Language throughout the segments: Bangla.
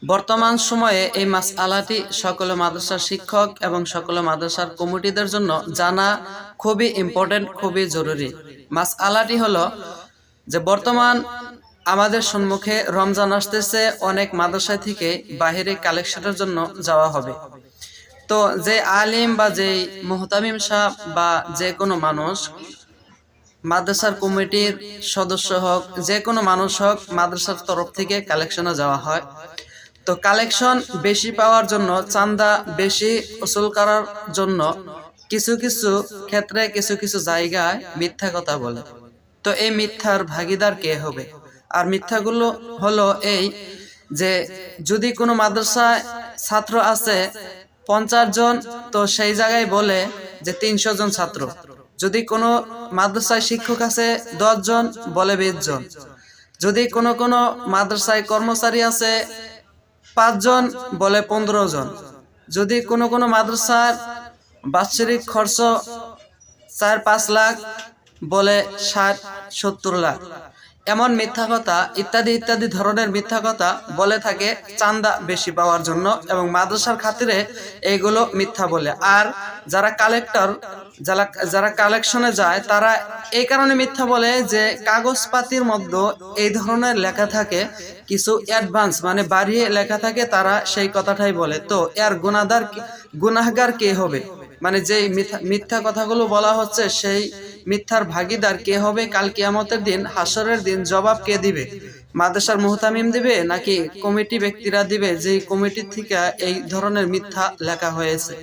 বর্তমান সময়ে এই মাসআলাটি সকল মাদ্রাসার শিক্ষক এবং সকল মাদ্রাসার কমিটিদের জন্য জানা খুবই ইম্পর্টেন্ট, খুবই জরুরি। মাসআলাটি হলো যে বর্তমান আমাদের সম্মুখে রমজান আসতেছে, অনেক মাদ্রাসা থেকে বাহিরে কালেকশনের জন্য যাওয়া হবে। তো যে আলিম বা যে মুহতামিম সাহেব বা যে কোনো মানুষ, মাদ্রাসার কমিটির সদস্য হোক, যে কোনো মানুষ হোক, মাদ্রাসার তরফ থেকে কালেকশনে যাওয়া হয়। তো কালেকশন বেশি পাওয়ার জন্য, চাঁদা বেশি উসুল করার জন্য কিছু কিছু ক্ষেত্রে কিছু কিছু জায়গায় মিথ্যা কথা বলে। তো এই মিথ্যার ভাগিদার কে হবে? আর মিথ্যাগুলো হলো এই যে যদি কোনো মাদ্রাসায় ছাত্র আছে 50 জন, তো সেই জায়গায় বলে যে 300 জন ছাত্র। যদি কোনো মাদ্রাসায় শিক্ষক আছে 10 জন, বলে 20 জন। যদি কোনো কোনো মাদ্রাসায় কর্মচারী আছে 5 জন, বলে 15 জন। যদি কোনো কোনো মাদ্রাসার বাৎসরিক খরচ 4-5 লাখ, বলে 60-70 লাখ। এমন মিথ্যা কথা ইত্যাদি ইত্যাদি ধরনের মিথ্যা কথা বলে থাকে চাঁদা বেশি পাওয়ার জন্য, এবং মাদ্রাসার খাতিরে এইগুলো মিথ্যা বলে। আর যারা কালেক্টর, যারা কালেকশনে যায়, তারা এই কারণে মিথ্যা বলে যে কাগজপাতির মধ্যে এই ধরনের লেখা থাকে, কিছু অ্যাডভান্স মানে বাড়িয়ে লেখা থাকে, তারা সেই কথাটাই বলে। তো এর গুনাহগার কে হবে? মানে যে মিথ্যা কথাগুলো বলা হচ্ছে, সেই মিথ্যার ভাগীদার কে হবে? কাল কিয়ামতের দিন, হাসরের দিন জবাব কে দিবে? মাদ্রাসার মুহতামিম দিবে নাকি কমিটি ব্যক্তিরা দিবে, যে কমিটি থেকে এই ধরনের মিথ্যা লেখা হয়েছে?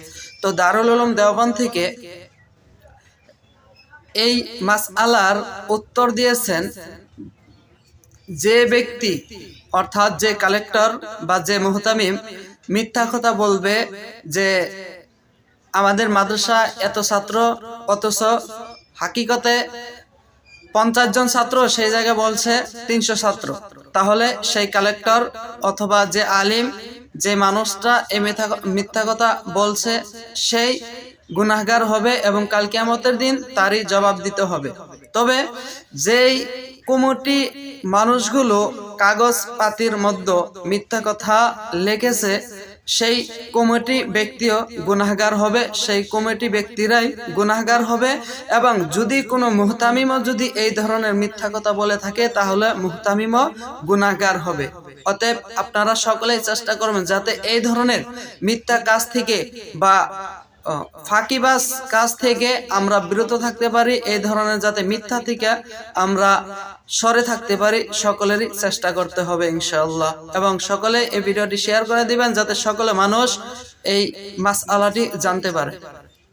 তো দারুল উলুম দেওবন্দ থেকে এই মাসআলার উত্তর দিয়েছেন যে ব্যক্তি, অর্থাৎ যে কালেক্টর বা যে মুহতামিম মিথ্যা কথা বলবে যে আমাদের মাদ্রাসা এত ছাত্র, অথচ হাকিকতে 50 জন ছাত্র, সেই জায়গায় বলছে 300 ছাত্র, তাহলে সেই কালেক্টর অথবা যে আলিম, যে মানুষটা এই মিথ্যা কথা বলছে, সেই গুনাহগার হবে এবং কাল কিয়ামতের দিন তারই জবাব দিতে হবে। তবে যেই কমিটি মানুষগুলো কাগজ পাতির মধ্যে মিথ্যা কথা লিখেছে, সেই কমিটি ব্যক্তিও গুনাহগার হবে, সেই কমিটি ব্যক্তিরাই গুনাহগার হবে। এবং যদি কোনো মুহতামিমও যদি এই ধরনের মিথ্যা কথা বলে থাকে, তাহলে মুহতামিমও গুনাহগার হবে। অতএব আপনারা সকলেই চেষ্টা করবেন যাতে এই ধরনের মিথ্যা কাজ থেকে বা ফাঁকিবাজ কাজ থেকে আমরা বিরত থাকতে পারি, এই ধরনের যাতে মিথ্যা থেকে আমরা সরে থাকতে পারি, সকলেরই চেষ্টা করতে হবে ইনশাআল্লাহ। এবং সকলে এই ভিডিওটি শেয়ার করে দিবেন যাতে সকলে মানুষ এই মাসআলাটি জানতে পারে।